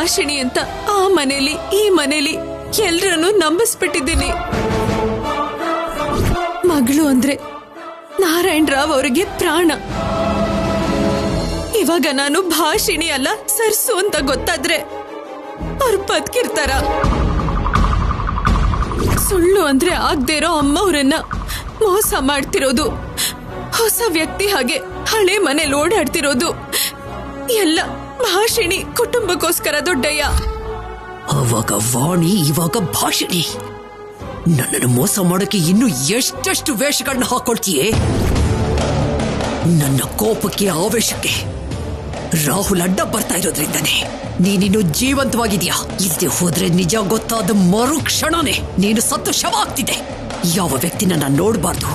ಭಾಷಿಣಿ ಅಂತ ಆ ಮನೇಲಿ ಈ ಮನೇಲಿ ಎಲ್ರನ್ನೂ ನಂಬಿಸ್ಬಿಟ್ಟಿದ್ದೀನಿ. ಮಗಳು ಅಂದ್ರೆ ನಾರಾಯಣ್ ರಾವ್ ಅವರಿಗೆ ಪ್ರಾಣ. ಇವಾಗ ನಾನು ಭಾಷಿಣಿ ಅಲ್ಲ ಸರ್ಸು ಅಂತ ಗೊತ್ತಾದ್ರೆ ಅವ್ರು ಬದುಕಿರ್ತಾರ? ಸುಳ್ಳು ಅಂದ್ರೆ ಆಗದೆ ಇರೋ ಅಮ್ಮವ್ರನ್ನ ಮೋಸ ಮಾಡ್ತಿರೋದು, ಹೊಸ ವ್ಯಕ್ತಿ ಹಾಗೆ ಹಳೆ ಮನೇಲಿ ಓಡಾಡ್ತಿರೋದು ಎಲ್ಲ ಭಾಷಿಣಿ ಕುಟುಂಬಕ್ಕೋಸ್ಕರ ದೊಡ್ಡಯ್ಯ. ಅವಾಗ ವಾಣಿ, ಇವಾಗ ಭಾಷಿಣಿ. ನನ್ನನ್ನು ಮೋಸ ಮಾಡೋಕೆ ಇನ್ನು ಎಷ್ಟೆಷ್ಟು ವೇಷಗಳನ್ನ ಹಾಕೊಳ್ತೀಯೇ? ನನ್ನ ಕೋಪಕ್ಕೆ ಆವೇಶಕ್ಕೆ ರಾಹುಲ್ ಅಡ್ಡ ಬರ್ತಾ ಇರೋದ್ರಿಂದನೇ ನೀನಿನ್ನು ಜೀವಂತವಾಗಿದ್ಯಾ. ಇಲ್ಲದೆ ಹೋದ್ರೆ ನಿಜ ಗೊತ್ತಾದ ಮರುಕ್ಷಣನೇ ನೀನು ಸತ್ತು ಶವ ಆಗ್ತಿದೆ. ಯಾವ ವ್ಯಕ್ತಿನ ನಾನು ನೋಡಬಾರ್ದು,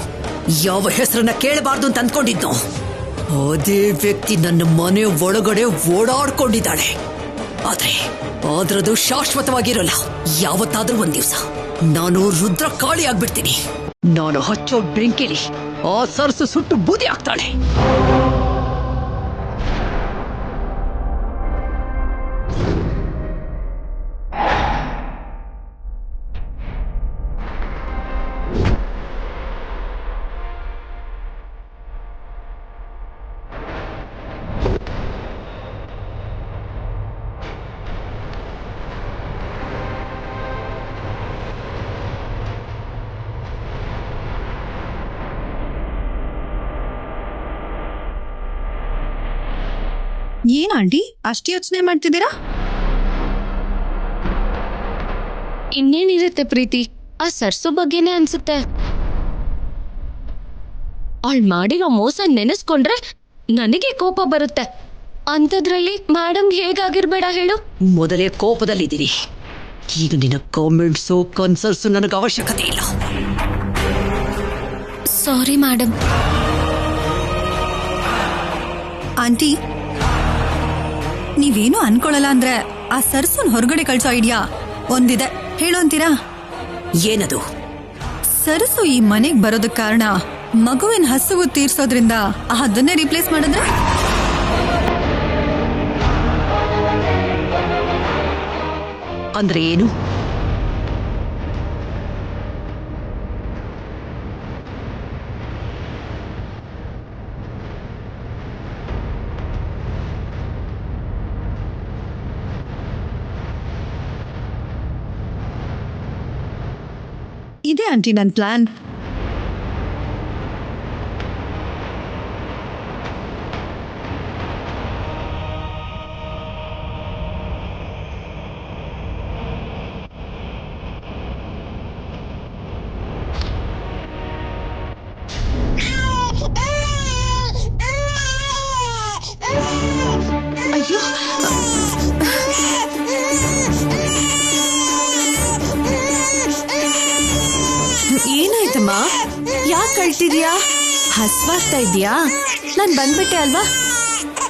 ಯಾವ ಹೆಸರನ್ನ ಕೇಳಬಾರ್ದು ಅಂತ ಅಂದ್ಕೊಂಡಿದ್ನೋ ಅದೇ ವ್ಯಕ್ತಿ ನನ್ನ ಮನೆ ಒಳಗಡೆ ಓಡಾಡ್ಕೊಂಡಿದ್ದಾಳೆ. ಆದ್ರೆ ಅದ್ರದು ಶಾಶ್ವತವಾಗಿರಲ್ಲ. ಯಾವತ್ತಾದ್ರೂ ಒಂದ್ ದಿವಸ ನಾನು ರುದ್ರ ಕಾಳಿ ಆಗ್ಬಿಡ್ತೀನಿ. ನಾನು ಹಚ್ಚೋ ಬೆಂಕಿಲಿ ಆ ಸರ್ಸು ಸುಟ್ಟು ಬೂದಿ ಆಗ್ತಾಳೆ. ಏನ್ ಆಂಟಿ ಅಷ್ಟು ಯೋಚನೆ ಮಾಡ್ತಿದ್ದೀರಾ? ಇನ್ನೇನಿರುತ್ತೆ ಪ್ರೀತಿ, ಆ ಸರ್ಸು ಬಗ್ಗೆನೇ ಅನ್ಸುತ್ತೆ. ಅವಳು ಮಾಡಿರೋ ಮೋಸ ನೆನೆಸ್ಕೊಂಡ್ರೆ ನನಗೆ ಕೋಪ ಬರುತ್ತೆ. ಅಂಥದ್ರಲ್ಲಿ ಮೇಡಮ್ ಹೇಗಾಗಿರ್ಬೇಡ ಹೇಳು? ಮೊದಲೇ ಕೋಪದಲ್ಲಿದ್ದೀನಿ. ಈಗ ನಿನ್ನ ಕಾಮೆಂಟ್ಸು ಕನ್ಸಲ್ಸು ನನಗೆ ಅವಶ್ಯಕತೆ ಇಲ್ಲ. Sorry madam. ಆಂಟಿ, ನೀವೇನು ಅನ್ಕೊಳ್ಳಲ್ಲ ಅಂದ್ರೆ ಆ ಸರ್ಸುನ್ ಹೊರಗಡೆ ಕಳ್ಸೋ ಐಡಿಯಾ ಒಂದಿದೆ, ಹೇಳು ಅಂತೀರಾ? ಏನದು? ಸರ್ಸು ಈ ಮನೆಗ್ ಬರೋದಕ್ ಕಾರಣ ಮಗುವಿನ ಹಸುವು ತೀರ್ಸೋದ್ರಿಂದ ಅದನ್ನೇ ರಿಪ್ಲೇಸ್ ಮಾಡಿದ್ರೆ? ಅಂದ್ರೆ ಏನು? ಇದೆ ಆಂಟಿ ನನ್ನ ಪ್ಲಾನ್. ಅಯ್ಯೋ, ಏನಾಯ್ತಮ್ಮ? ಯಾಕೆ ಕಳ್ತಿದ್ಯಾ? ಹಸ್ವಾಗ್ತಾ ಇದ್ಯಾ? ನಾನ್ ಬಂದ್ಬಿಟ್ಟೆ ಅಲ್ವಾ,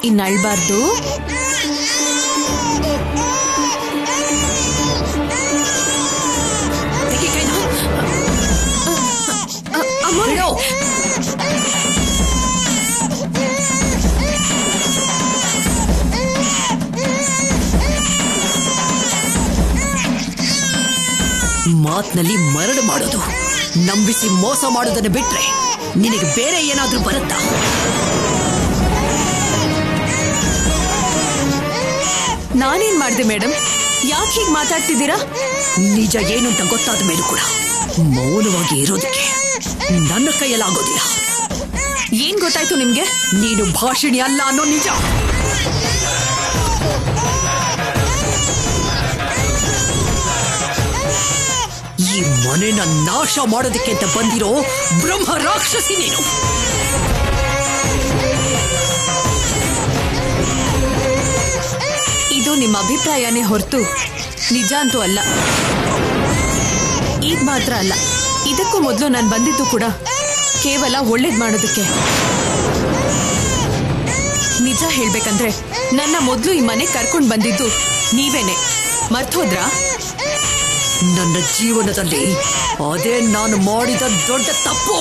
ಇನ್ನು ಅಳ್ಬಾರ್ದು. ಮಾತ್ನಲ್ಲಿ ಮರಳು ಮಾಡೋದು, ನಂಬಿಸಿ ಮೋಸ ಮಾಡೋದನ್ನು ಬಿಟ್ರೆ ನಿನಗೆ ಬೇರೆ ಏನಾದ್ರೂ ಬರುತ್ತಾ? ನಾನೇನ್ ಮಾಡ್ದೆ ಮೇಡಮ್? ಯಾಕೆ ಹೀಗೆ ಮಾತಾಡ್ತಿದ್ದೀರಾ? ನಿಜ ಏನು ಅಂತ ಗೊತ್ತಾದ ಮೇಲೂ ಕೂಡ ಮೌನವಾಗಿ ಇರೋದಕ್ಕೆ ನನ್ನ ಕೈಯಲ್ಲಾಗೋದಿಲ್ಲ. ಏನ್ ಗೊತ್ತಾಯ್ತು ನಿಮ್ಗೆ? ನೀನು ಭಾಷಿಣಿ ಅಲ್ಲ ಅನ್ನೋ ನಿಜ. ಈ ಮನೆನ ನಾಶ ಮಾಡೋದಕ್ಕೆ ಅಂತ ಬಂದಿರೋ ಬ್ರಹ್ಮ ರಾಕ್ಷಸಿ ನೀನು. ಇದು ನಿಮ್ಮ ಅಭಿಪ್ರಾಯನೇ ಹೊರತು ನಿಜ ಅಂತೂ ಅಲ್ಲ. ಈಗ ಮಾತ್ರ ಅಲ್ಲ, ಇದಕ್ಕೂ ಮೊದಲು ನಾನು ಬಂದಿದ್ದು ಕೂಡ ಕೇವಲ ಒಳ್ಳೇದ್ ಮಾಡೋದಕ್ಕೆ. ನಿಜ ಹೇಳ್ಬೇಕಂದ್ರೆ ನನ್ನ ಮೊದಲು ಈ ಮನೆ ಕರ್ಕೊಂಡು ಬಂದಿದ್ದು ನೀವೇನೆ. ಮರ್ತೋದ್ರಾ? ನನ್ನ ಜೀವನದಲ್ಲಿ ಅದೇ ನಾನು ಮಾಡಿದ ದೊಡ್ಡ ತಪ್ಪು.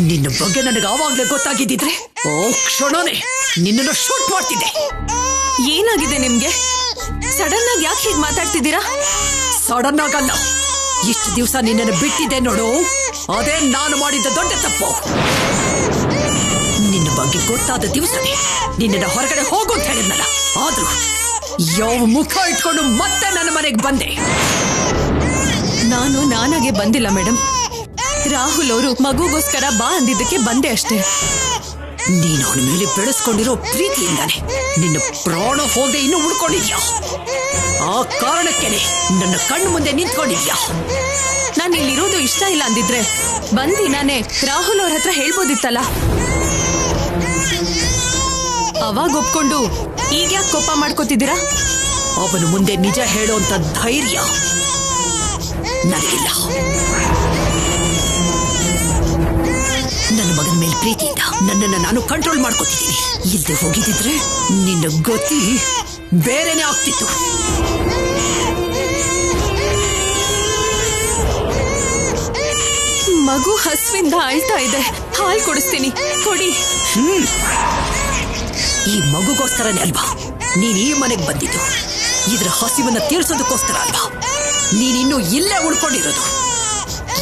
ನಿನ್ನ ಬಗ್ಗೆ ನನಗೆ ಆವಾಗಲೇ ಗೊತ್ತಾಗಿದ್ದಿದ್ರೆ ಆ ಕ್ಷಣನೇ ನಿನ್ನನ್ನು ಶೂಟ್ ಮಾಡ್ತಿದ್ದೆ. ಏನಾಗಿದೆ ನಿಮ್ಗೆ? ಸಡನ್ ಆಗಿ ಯಾಕೆ ಹೀಗೆ ಮಾತಾಡ್ತಿದ್ದೀರಾ? ಸಡನ್ ಆಗಲ್ಲ, ಇಷ್ಟು ದಿವಸ ನಿನ್ನನ್ನು ಬಿಟ್ಟಿದ್ದೆ ನೋಡು, ಅದೇ ನಾನು ಮಾಡಿದ ದೊಡ್ಡ ತಪ್ಪು. ನಿನ್ನ ಬಗ್ಗೆ ಗೊತ್ತಾದ ದಿವಸನೇ ನಿನ್ನ ಹೊರಗಡೆ ಹೋಗು ಅಂತ ಹೇಳಿದ್ನಲ್ಲ, ಆದ್ರೂ ಯಾವ ಮುಖ ಇಟ್ಕೊಂಡು ಮತ್ತೆ ನನ್ನ ಮನೆಗೆ ಬಂದೆ? ನಾನು ನಾನಾಗೆ ಬಂದಿಲ್ಲ ಮೇಡಮ್. ರಾಹುಲ್ ಅವರು ಮಗುಗೋಸ್ಕರ ಬಾ ಅಂದಿದ್ದಕ್ಕೆ ಬಂದೆ ಅಷ್ಟೇ. ನೀನು ಅವನ ಮೇಲೆ ಬೆಳೆಸ್ಕೊಂಡಿರೋ ಪ್ರೀತಿಯಿಂದಾನೆ ನಿನ್ನ ಪ್ರಾಣ ಹೋಗದೆ ಇನ್ನೂ ಉಳ್ಕೊಂಡಿದ್ಯಾ. ಆ ಕಾರಣಕ್ಕೇನೆ ನನ್ನ ಕಣ್ಣು ಮುಂದೆ ನಿಂತ್ಕೊಂಡಿದ್ಯಾ. ನಾನು ಇಲ್ಲಿರೋದು ಇಷ್ಟ ಇಲ್ಲ ಅಂದಿದ್ರೆ ಬಂದಿ ನಾನೇ ರಾಹುಲ್ ಅವ್ರ ಹತ್ರ ಹೇಳ್ಬೋದಿತ್ತಲ್ಲ. ಅವಾಗ ಒಪ್ಕೊಂಡು ಈಗ ಯಾಕೆ ಕೋಪ ಮಾಡ್ಕೋತಿದ್ದೀರಾ? ಅವನು ಮುಂದೆ ನಿಜ ಹೇಳೋಂತ ಧೈರ್ಯ ನನಗಿಲ್ಲ. ನನ್ನ ಮಗನ ಮೇಲೆ ಪ್ರೀತಿಯಿಂದ ನನ್ನನ್ನು ನಾನು ಕಂಟ್ರೋಲ್ ಮಾಡ್ಕೋತಿದ್ದೀನಿ. ಇಲ್ಲದೆ ಹೋಗಿದ್ರೆ ನಿನ್ನ ಗತಿ ಬೇರೆನೆ ಆಗ್ತಿತ್ತು. ಮಗು ಹಸುವಿಂದ ಅಳ್ತಾ ಇದೆ, ಹಾಲು ಕೊಡಿಸ್ತೀನಿ, ಕೊಡಿ. ಈ ಮಗುಗೋಸ್ಕರನೇ ಅಲ್ವಾ ನೀನ್ ಈ ಮನೆಗೆ ಬಂದಿದ್ದು? ಇದ್ರ ಹಸಿವನ್ನ ತೀರ್ಸೋದಕ್ಕೋಸ್ಕರ ಅಲ್ವಾ ನೀನಿನ್ನೂ ಇಲ್ಲೇ ಉಳ್ಕೊಂಡಿರೋದು?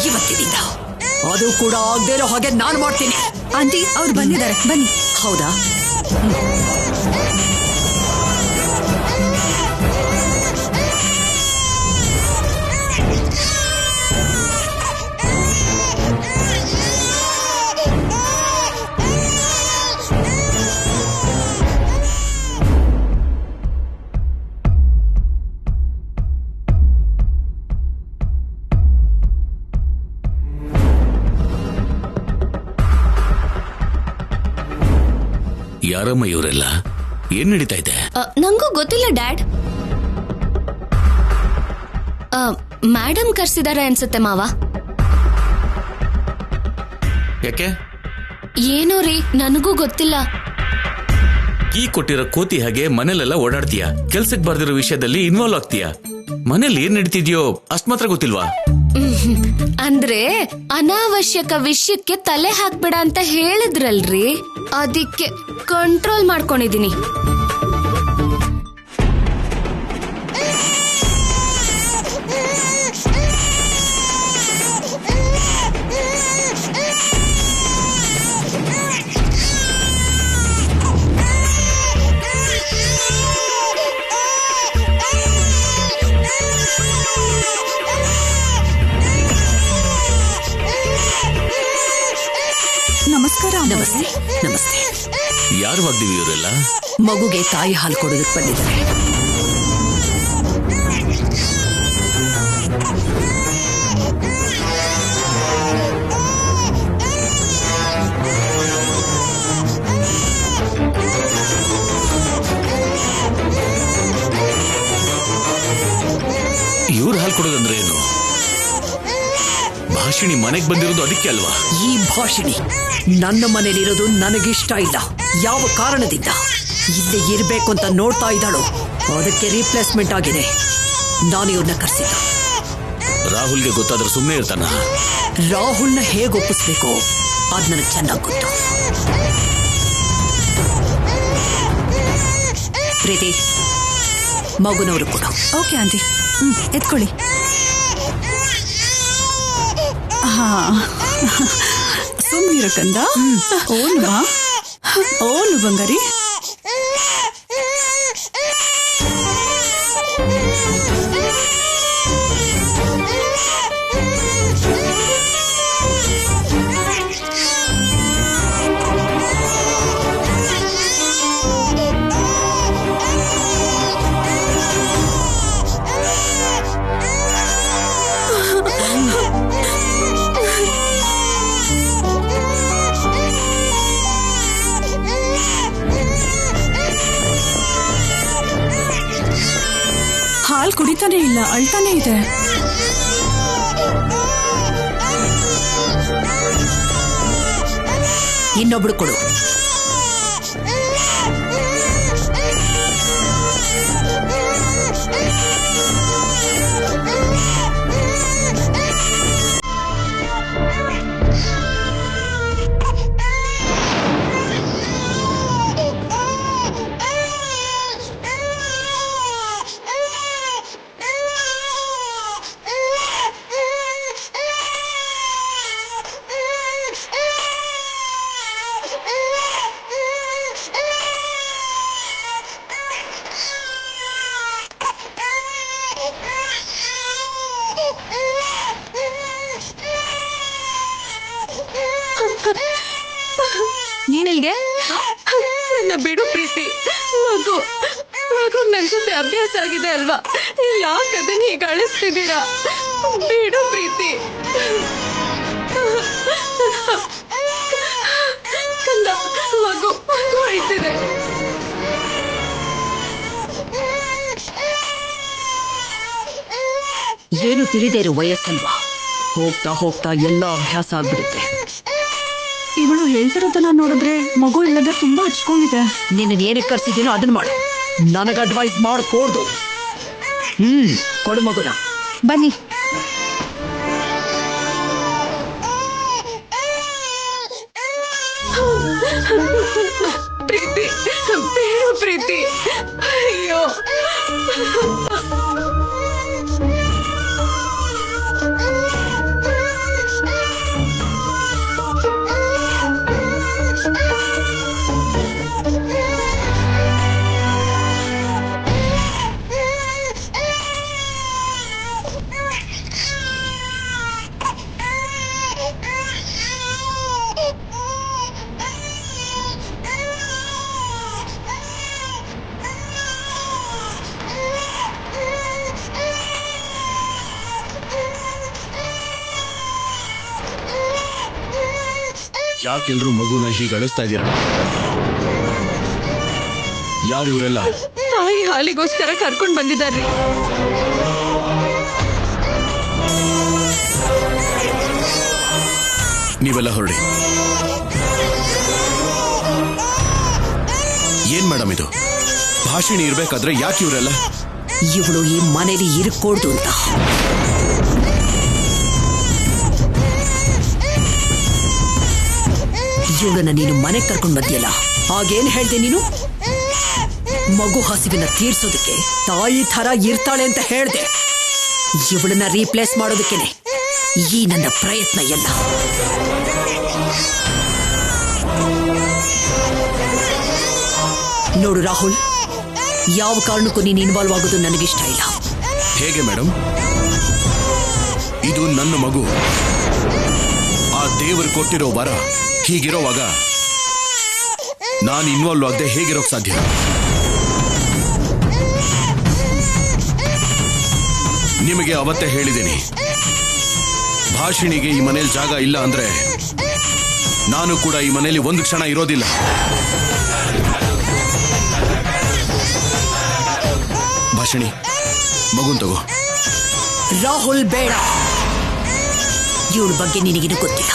ಇವತ್ತಿನಿಂದ ಅದು ಕೂಡ ಆಗದೆ ಇರೋ ಹಾಗೆ ನಾನು ಮಾಡ್ತೀನಿ. ಆಂಟಿ ಅವ್ರು ಬಂದಿದ್ದಾರೆ, ಬನ್ನಿ. ಹೌದಾ? ಯಾರಮ್ಮ ಇವರೆಲ್ಲ? ಏನ್ ನಡೀತಾ ಇದೆ? ನಂಗೂ ಗೊತ್ತಿಲ್ಲ ಡ್ಯಾಡ್. ಮೇಡಮ್ ಕರ್ಸಿದಾರೆ ಅನ್ಸುತ್ತೆ ಮಾವ. ಯಾಕೆ? ಏನೋ ರೀ, ನನಗೂ ಗೊತ್ತಿಲ್ಲ. ಕೀ ಕೊಟ್ಟಿರೋ ಕೋತಿ ಹಾಗೆ ಮನೇಲೆಲ್ಲ ಓಡಾಡ್ತೀಯ, ಕೆಲ್ಸಕ್ಕೆ ಬರ್ದಿರೋ ವಿಷಯದಲ್ಲಿ ಇನ್ವಾಲ್ವ್ ಆಗ್ತೀಯ. ಮನೇಲಿ ಏನ್ ನಡೀತಿದ್ಯೋ ಅಷ್ಟ್ ಮಾತ್ರ ಗೊತ್ತಿಲ್ವಾ? ಅಂದ್ರೆ ಅನಾವಶ್ಯಕ ವಿಷಯಕ್ಕೆ ತಲೆ ಹಾಕ್ಬೇಡ ಅಂತ ಹೇಳಿದ್ರಲ್ರಿ, ಅದಕ್ಕೆ ಕಂಟ್ರೋಲ್ ಮಾಡ್ಕೊಂಡಿದೀನಿ. ನಮಸ್ಕಾರ. ನಮಸ್ತೆ. ನಮಸ್ತೆ. ಯಾರು ವಾಗ್ದೇವಿ ಇವರೆಲ್ಲ? ಮಗುಗೆ ತಾಯಿ ಹಾಲು ಕೊಡೋದಕ್ಕೆ ಬಂದಿದ್ದಾರೆ. ಇವ್ರು ಹಾಲು ಕೊಡೋದಂದ್ರೆ ಏನು? ಭಾಷಿಣಿ ಮನೆಗೆ ಬಂದಿರೋದು ಅದಕ್ಕೆ ಅಲ್ವಾ? ಈ ಭಾಷಿಣಿ ನನ್ನ ಮನೇಲಿರೋದು ನನಗಿಷ್ಟ ಇಲ್ಲ. ಯಾವ ಕಾರಣದಿಂದ ಇಲ್ಲೇ ಇರ್ಬೇಕು ಅಂತ ನೋಡ್ತಾ ಇದ್ದಾಳೋ ಅದಕ್ಕೆ ರಿಪ್ಲೇಸ್ಮೆಂಟ್ ಆಗಿದೆ. ನಾನು ಇವ್ರನ್ನ ಕರ್ಸಿದ್ದ. ರಾಹುಲ್ಗೆ ಗೊತ್ತಾದ್ರೆ ಸುಮ್ಮನೆ ಇರ್ತಾನ? ರಾಹುಲ್ನ ಹೇಗೆ ಒಪ್ಪಿಸ್ಬೇಕು ಅದ್ ನನಗೆ ಚೆನ್ನಾಗಿ ಗೊತ್ತು. ಪ್ರೀತಿ, ಮಗುನವರು ಕೂಡ. ಓಕೆ ಆಂಟಿ, ಎತ್ಕೊಳ್ಳಿ. ಹಾ, ಸುಮ್ಮನಿರು ಕಂದ. ಓನು ಬಂಗಾರಿ. ಹಾಲು ಕುಡಿತಾನೆ ಇಲ್ಲ, ಅಳ್ತಾನೆ ಇದೆ. ಇನ್ನೊಬ್ಳು ಕೊಡು. ಅಂಕಲ್ಗೆ? ನನ್ನ ಬಿಡು ಪ್ರೀತಿ. ಮಗು ನನ್ ಜೊತೆ ಅಭ್ಯಾಸ ಆಗಿದೆ ಅಲ್ವಾ? ಯಾಕೆ ಅದನ್ನ ಹೀಗೆ ಅಳಿಸ್ತಿದ್ದೀರಾ? ಬಿಡು ಪ್ರೀತಿ. ಕಂದ, ಮಗು ಅಳ್ತಿದೆ. ಏನು ತಿಳಿದೇ ಇರೋ ವಯಸ್ಸಲ್ವಾ, ಹೋಗ್ತಾ ಹೋಗ್ತಾ ಎಲ್ಲ ಅಭ್ಯಾಸ ಆಗ್ಬಿಡುತ್ತೆ. ಇವಳು ಹೇಳ್ತಿರೋದನ್ನ ನೋಡಿದ್ರೆ ಮಗು ಇಲ್ಲದೆ ತುಂಬಾ ಹಚ್ಕೊಂಡಿದೆ. ನಿನ್ನ ಏನಕ್ಕೆ ಕರ್ಸಿದ್ದೀನೋ ಅದನ್ನ ಮಾಡು, ನನಗೆ ಅಡ್ವೈಸ್ ಮಾಡ್ಕೊಡ್ದು. ಕೊಡು ಮಗುನ. ಬನ್ನಿ. ಪ್ರೀತಿ, ಬಿಡು ಪ್ರೀತಿ. ಅಯ್ಯೋ, ಯಾಕೆಲ್ರೂ ಮಗುನ ಹೀಗೆ ಅಳಿಸ್ತಾ ಇದ್ದೀರ? ಯಾರು ಇವರೆಲ್ಲ? ತಾಯಿ ಹಾಲಿಗೋಸ್ಕರ ಕರ್ಕೊಂಡ್ ಬಂದಿದ್ದಾರ್ರಿ. ನೀವೆಲ್ಲ ಹೊರಡಿ. ಏನ್ ಮೇಡಮ್ ಇದು? ಭಾಷಿಣಿ ಇರ್ಬೇಕಾದ್ರೆ ಯಾಕೆ ಇವರೆಲ್ಲ? ಇವಳು ಈ ಮನೇಲಿ ಇರ್ಕೊಡ್ದು ಅಂತ. ಇವಳನ್ನ ನೀನು ಮನೆಗೆ ಕರ್ಕೊಂಡು ಬಂದಿಯಲ್ಲ, ಆಗೇನ್ ಹೇಳ್ದೆ ನೀನು? ಮಗು ಹಸಿವಿನ ತೀರ್ಸೋದಕ್ಕೆ ತಾಯಿ ಥರ ಇರ್ತಾಳೆ ಅಂತ ಹೇಳ್ದೆ. ಇವಳನ್ನ ರೀಪ್ಲೇಸ್ ಮಾಡೋದಕ್ಕೇನೆ ಈ ನನ್ನ ಪ್ರಯತ್ನ ಎಲ್ಲ. ನೋಡು ರಾಹುಲ್, ಯಾವ ಕಾರಣಕ್ಕೂ ನೀನು ಇನ್ವಾಲ್ವ್ ಆಗೋದು ನನಗಿಷ್ಟ ಇಲ್ಲ. ಹೇಗೆ ಮೇಡಮ್? ಇದು ನನ್ನ ಮಗು, ಆ ದೇವರು ಕೊಟ್ಟಿರೋ ವರ. ಹೀಗಿರೋವಾಗ ನಾನು ಇನ್ವಾಲ್ವ್ ಆಗದೆ ಹೇಗಿರೋಕ್ ಸಾಧ್ಯ? ನಿಮಗೆ ಅವತ್ತೇ ಹೇಳಿದ್ದೀನಿ, ಭಾಷಿಣಿಗೆ ಈ ಮನೇಲಿ ಜಾಗ ಇಲ್ಲ ಅಂದ್ರೆ ನಾನು ಕೂಡ ಈ ಮನೆಯಲ್ಲಿ ಒಂದು ಕ್ಷಣ ಇರೋದಿಲ್ಲ. ಭಾಷಿಣಿ, ಮಗುನ್ ತಗೋ. ರಾಹುಲ್ ಬೇಡ, ಇವಳ ಬಗ್ಗೆ ನಿನಗಿದು ಗೊತ್ತಿಲ್ಲ.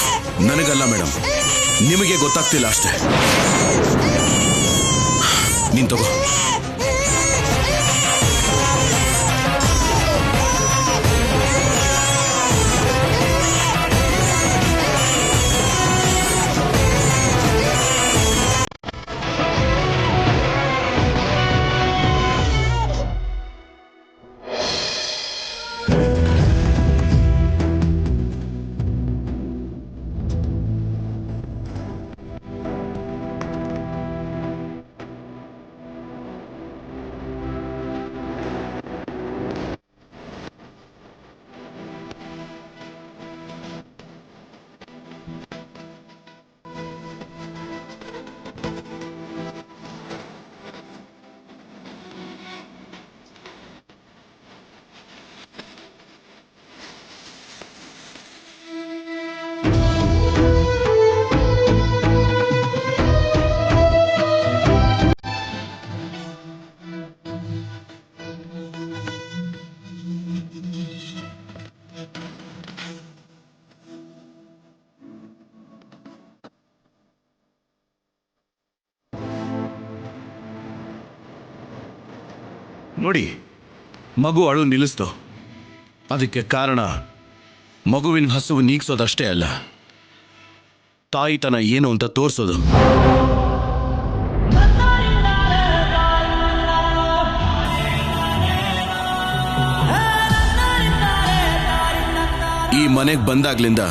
ನನಗಲ್ಲ ಮೇಡಮ್, ನಿಮಗೆ ಗೊತ್ತಾಗ್ತಿಲ್ಲ ಅಷ್ಟೇ. ನೀನ್ ತಗೋ. ನೋಡಿ, ಮಗು ಅಳು ನಿಲ್ಲಿಸ್ತು. ಅದಕ್ಕೆ ಕಾರಣ ಮಗುವಿನ ಹಸುವು ನೀಗ್ಸೋದಷ್ಟೇ ಅಲ್ಲ, ತಾಯಿತನ ಏನು ಅಂತ ತೋರಿಸೋದು. ಈ ಮನೆಗೆ ಬಂದಾಗ್ಲಿಂದ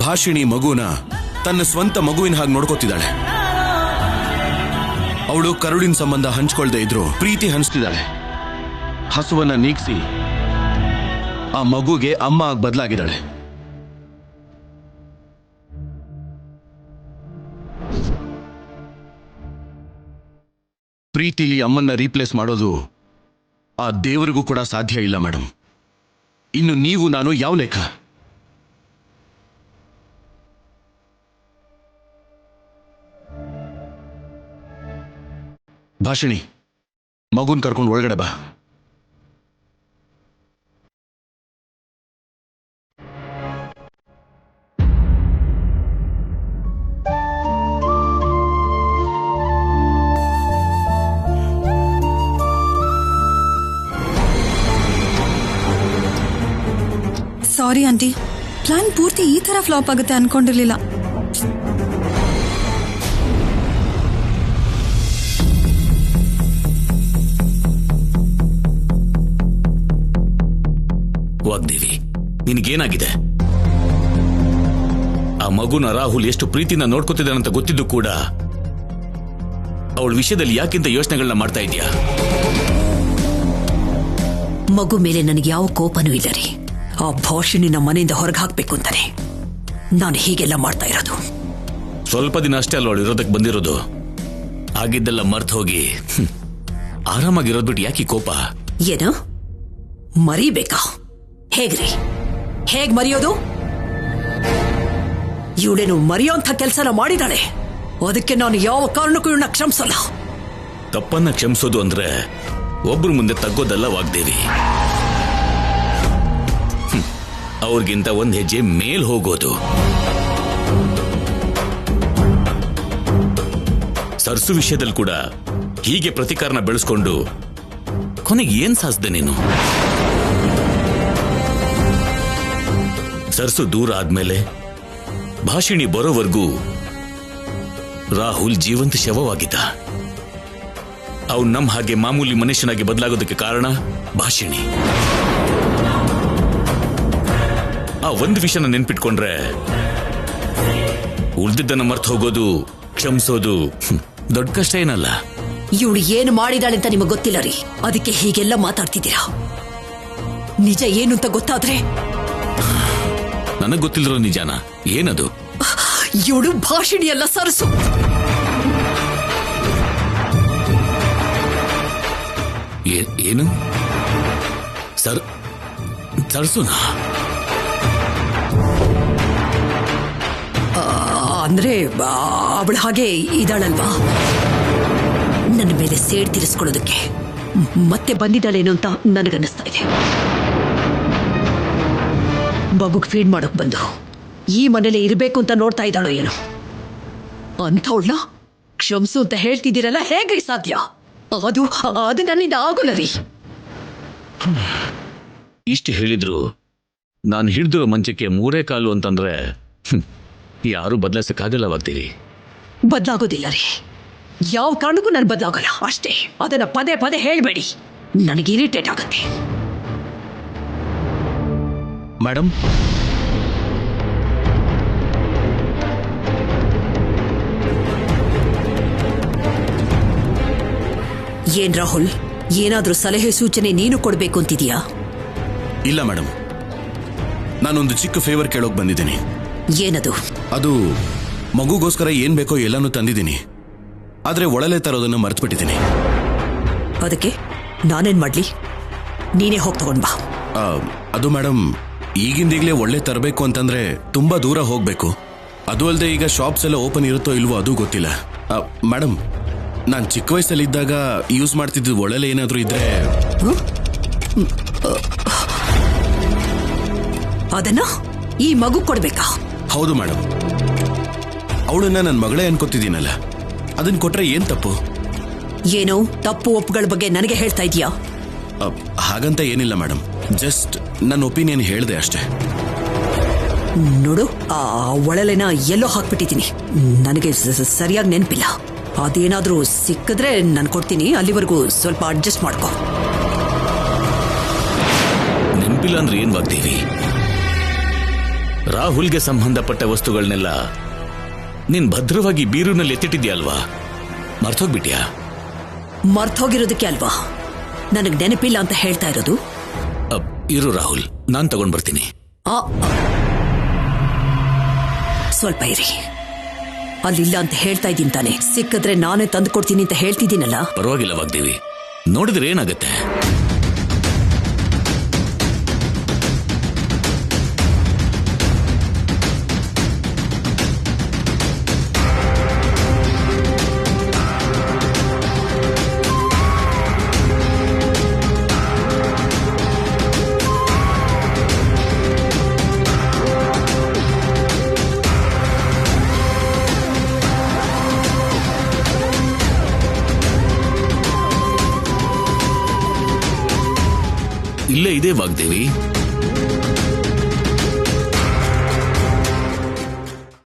ಭಾಷಿಣಿ ಮಗುನ ತನ್ನ ಸ್ವಂತ ಮಗುವಿನ ಹಾಗೆ ನೋಡ್ಕೋತಿದ್ದಾಳೆ. ಅವಳು ಕರುಳಿನ ಸಂಬಂಧ ಹಂಚ್ಕೊಳ್ದೇ ಇದ್ರು ಪ್ರೀತಿ ಹಂಚ್ತಿದ್ದಾಳೆ. ಹಸುವನ್ನ ನೀಗ್ಸಿ ಆ ಮಗುಗೆ ಅಮ್ಮ ಆಗಿ ಬದಲಾಗಿದ್ದಾಳೆ. ಪ್ರೀತಿಲಿ ಅಮ್ಮನ್ನ ರೀಪ್ಲೇಸ್ ಮಾಡೋದು ಆ ದೇವರಿಗೂ ಕೂಡ ಸಾಧ್ಯ ಇಲ್ಲ ಮೇಡಮ್. ಇನ್ನು ನೀವು ನಾನು ಯಾವ ಲೆಕ್ಕ? ಭಾಷಿಣಿ, ಮಗುನ್ ಕರ್ಕೊಂಡು ಒಳಗಡೆ ಬಾ. ಸಾರಿ ಆಂಟಿ, ಪ್ಲಾನ್ ಪೂರ್ತಿ ಈ ತರ ಫ್ಲಾಪ್ ಆಗುತ್ತೆ ಅನ್ಕೊಂಡಿರ್ಲಿಲ್ಲ. ವಾಗ್ದೇವಿ, ನಿನಗೇನಾಗಿದೆ? ಆ ಮಗುನ ರಾಹುಲ್ ಎಷ್ಟು ಪ್ರೀತಿನ ನೋಡ್ಕೊತಿದ್ದಾನಂತ ಗೊತ್ತಿದ್ದು ಕೂಡ ಅವಳ ವಿಷಯದಲ್ಲಿ ಯಾಕಿಂತ ಯೋಚನೆಗಳನ್ನ ಮಾಡ್ತಾ ಇದೀಯಾ? ಮಗು ಮೇಲೆ ನನಗೆ ಯಾವ ಕೋಪನೂ ಇಲ್ಲ ರೀ. ಆ ಭಾಷಿಣಿನ ಮನೆಯಿಂದ ಹೊರಗೆ ಹಾಕ್ಬೇಕು ಅಂತಾನೆ ನಾನು ಹೀಗೆಲ್ಲ ಮಾಡ್ತಾ ಇರೋದು. ಸ್ವಲ್ಪ ದಿನ ಅಷ್ಟೇ ಅಲ್ವಳು ಇರೋದಕ್ಕೆ ಬಂದಿರೋದು. ಆಗಿದ್ದೆಲ್ಲ ಮರ್ತು ಹೋಗಿ ಆರಾಮಾಗಿರೋದ್ ಬಿಟ್ಟು ಯಾಕೆ ಕೋಪ? ಏನು ಮರಿಬೇಕಾ? ಹೇಗ್ರಿ, ಹೇಗ್ ಮರೆಯೋದು? ಇವಳೇನು ಮರೆಯೋಂಥ ಕೆಲಸನ ಮಾಡಿದಾಳೆ. ಅದಕ್ಕೆ ನಾನು ಯಾವ ಕಾರಣಕ್ಕೂ ಇವಳನ್ನ ಕ್ಷಮಿಸಲ್ಲ. ತಪ್ಪನ್ನ ಕ್ಷಮಿಸೋದು ಅಂದ್ರೆ ಒಬ್ರು ಮುಂದೆ ತಗ್ಗೋದಲ್ಲ ವಾಗ್ದೇವಿ, ಅವ್ರಿಗಿಂತ ಒಂದ್ ಹೆಜ್ಜೆ ಮೇಲ್ ಹೋಗೋದು. ಸರ್ಸು ವಿಷಯದಲ್ಲಿ ಕೂಡ ಹೀಗೆ ಪ್ರತಿಕಾರನ ಬೆಳೆಸ್ಕೊಂಡು ಕೊನೆಗೆ ಏನ್ ಸಾಧಿಸಿದೆ ನೀನು? ಸರ್ಸು ದೂರ ಆದ್ಮೇಲೆ ಭಾಷಿಣಿ ಬರೋವರೆಗೂ ರಾಹುಲ್ ಜೀವಂತ ಶವವಾಗಿದ್ದ. ಅವ್ನು ನಮ್ಮ ಹಾಗೆ ಮಾಮೂಲಿ ಮನುಷ್ಯನಾಗಿ ಬದಲಾಗೋದಕ್ಕೆ ಕಾರಣ ಭಾಷಿಣಿ. ಆ ಒಂದು ವಿಷಯನ ನೆನ್ಪಿಟ್ಕೊಂಡ್ರೆ ಉಳ್ದಿದ್ದನ್ನ ಮರ್ತು ಹೋಗೋದು, ಕ್ಷಮಿಸೋದು ದೊಡ್ಡ ಕಷ್ಟ ಏನಲ್ಲ. ಇವಳು ಏನು ಮಾಡಿದಾಳೆ ಅಂತ ನಿಮಗೆ ಗೊತ್ತಿಲ್ಲ ರೀ, ಅದಕ್ಕೆ ಹೀಗೆಲ್ಲ ಮಾತಾಡ್ತಿದ್ದೀರಾ. ನಿಜ ಏನು ಅಂತ ಗೊತ್ತಾದ್ರೆ? ನನಗ್ ಗೊತ್ತಿಲ್ಲರೋ ನಿಜಾನ ಏನದು? ಇವಳು ಭಾಷಿಣಿ ಅಲ್ಲ, ಸರಸು. ಏನು ಸರ್ಸುನಾ? ಅಂದ್ರೆ ಅವಳು ಹಾಗೆ ಇದ್ದಾಳಲ್ವಾ, ನನ್ನ ಮೇಲೆ ಸೇಡ್ ತೀರಿಸ್ಕೊಳ್ಳೋದಕ್ಕೆ ಮತ್ತೆ ಬಂದಿದ್ದಾಳೇನು ಅಂತ ನನಗನ್ನಿಸ್ತಾ ಇದೆ. ಮಗುಗ್ ಫೀಡ್ ಮಾಡೋಕ್ ಬಂದು ಈ ಮನೇಲಿ ಇರಬೇಕು ಅಂತ ನೋಡ್ತಾ ಇದ್ದಾಳೋ ಏನು? ಅಂಥವಳನ್ನ ಕ್ಷಮಿಸು ಅಂತ ಹೇಳ್ತಿದ್ದೀರಲ್ಲ, ಹೇಗ್ರಿ ಸಾಧ್ಯ? ಅದು ನನ್ನಿಂದ ಆಗೋಲ್ಲ ರೀ. ಇಷ್ಟು ಹೇಳಿದ್ರು ನಾನು ಹಿಡಿದಿರೋ ಮಂಚಕ್ಕೆ 3 ಕಾಲು ಅಂತಂದ್ರೆ ಯಾರು ಬದಲಾಯಿಸಕ್ಕಾಗಲ್ಲವಾಗ್ತೀರಿ. ಬದಲಾಗೋದಿಲ್ಲ ರೀ, ಯಾವ ಕಾರಣಕ್ಕೂ ನಾನು ಬದಲಾಗಲ್ಲ ಅಷ್ಟೇ. ಅದನ್ನ ಪದೇ ಪದೇ ಹೇಳ್ಬೇಡಿ, ನನಗೆ ಇರಿಟೇಟ್ ಆಗುತ್ತೆ. ಮೇಡಮ್, ಏನ್ ರಾಹುಲ್, ಏನಾದ್ರೂ ಸಲಹೆ ಸೂಚನೆ ನೀನು ಕೊಡ್ಬೇಕು ಅಂತಿದೀಯಾ? ಇಲ್ಲ ಮೇಡಮ್, ನಾನೊಂದು ಚಿಕ್ಕ ಫೇವರ್ ಕೇಳೋಕ್ ಬಂದಿದ್ದೀನಿ. ಏನದು? ಅದು ಮಗುಗೋಸ್ಕರ ಏನ್ ಬೇಕೋ ಎಲ್ಲಾನು ತಂದಿದ್ದೀನಿ, ಆದ್ರೆ ಒಳಲೆ ತರೋದನ್ನ ಮರ್ತ್ಬಿಟ್ಟಿದ್ದೀನಿ. ಅದಕ್ಕೆ ನಾನೇನ್ ಮಾಡ್ಲಿ? ನೀನೇ ಹೋಗಿ ತಗೊಂಡ್ ಬಾ. ಅದು ಮೇಡಮ್, ಈಗಿಂದೀಗ್ಲೇ ಒಳ್ಳೆ ತರಬೇಕು ಅಂತಂದ್ರೆ ತುಂಬಾ ದೂರ ಹೋಗ್ಬೇಕು. ಅದು ಅಲ್ಲದೆ ಈಗ ಶಾಪ್ಸ್ ಎಲ್ಲ ಓಪನ್ ಇರುತ್ತೋ ಇಲ್ವೋ ಅದು ಗೊತ್ತಿಲ್ಲ. ಮೇಡಮ್, ನಾನು ಚಿಕ್ಕ ವಯಸ್ಸಲ್ಲಿದ್ದಾಗ ಯೂಸ್ ಮಾಡ್ತಿದ್ದು ಒಳ್ಳೆ ಏನಾದ್ರೂ ಇದ್ರೆ ಅದನ್ನ ಈ ಮಗು ಕೊಡ್ಬೇಕಾ? ಹೌದು ಮೇಡಮ್, ಅವಳನ್ನ ನನ್ನ ಮಗಳೇ ಅನ್ಕೋತಿದ್ದೀನಲ್ಲ, ಅದನ್ನ ಕೊಟ್ರೆ ಏನ್ ತಪ್ಪು? ಏನು ತಪ್ಪು ಒಪ್ಪುಗಳ ಬಗ್ಗೆ ನನಗೆ ಹೇಳ್ತಾ ಇದೀಯಾ? ಹಾಗಂತ ಏನಿಲ್ಲ ಮೇಡಮ್, ಜಸ್ಟ್ ನನ್ನ ಒಪಿನಿಯನ್ ಹೇಳಿದೆ ಅಷ್ಟೇ. ನೋಡು, ಆ ಒಳಲೆನ ಎಲ್ಲೋ ಹಾಕ್ಬಿಟ್ಟಿದ್ದೀನಿ, ನನಗೆ ಸರಿಯಾಗಿ ನೆನಪಿಲ್ಲ. ಅದೇನಾದ್ರೂ ಸಿಕ್ಕಿದ್ರೆ ನಾನು ಕೊಡ್ತೀನಿ, ಅಲ್ಲಿವರೆಗೂ ಸ್ವಲ್ಪ ಅಡ್ಜಸ್ಟ್ ಮಾಡ್ಕೋ. ನೆನಪಿಲ್ಲ ಅಂದ್ರೆ ಏನ್ ವಾಗ್ದೇವಿ? ರಾಹುಲ್ಗೆ ಸಂಬಂಧಪಟ್ಟ ವಸ್ತುಗಳನ್ನೆಲ್ಲ ನೀನ್ ಭದ್ರವಾಗಿ ಬೀರೂನಲ್ಲಿ ಎತ್ತಿಟ್ಟಿದ್ಯಾ ಅಲ್ವಾ? ಮರ್ತೋಗ್ಬಿಟ್ಯಾ? ಮರ್ತೋಗಿರೋದಕ್ಕೆ ಅಲ್ವಾ ನನಗೆ ನೆನಪಿಲ್ಲ ಅಂತ ಹೇಳ್ತಾ ಇರೋದು. ಇರು ರಾಹುಲ್, ನಾನ್ ತಗೊಂಡ್ ಬರ್ತೀನಿ. ಸ್ವಲ್ಪ ಇರಿ, ಅಲ್ಲಿಲ್ಲ ಅಂತ ಹೇಳ್ತಾ ಇದ್ದೀನಿ ತಾನೆ. ಸಿಕ್ಕಿದ್ರೆ ನಾನೇ ತಂದು ಕೊಡ್ತೀನಿ ಅಂತ ಹೇಳ್ತಿದ್ದೀನಲ್ಲ. ಪರವಾಗಿಲ್ಲ ವಾಗ್ದೇವಿ, ನೋಡಿದ್ರೆ ಏನಾಗತ್ತೆ? ಇಲ್ಲೇ ಇದೆ ವಾಗ್ದೇವಿ.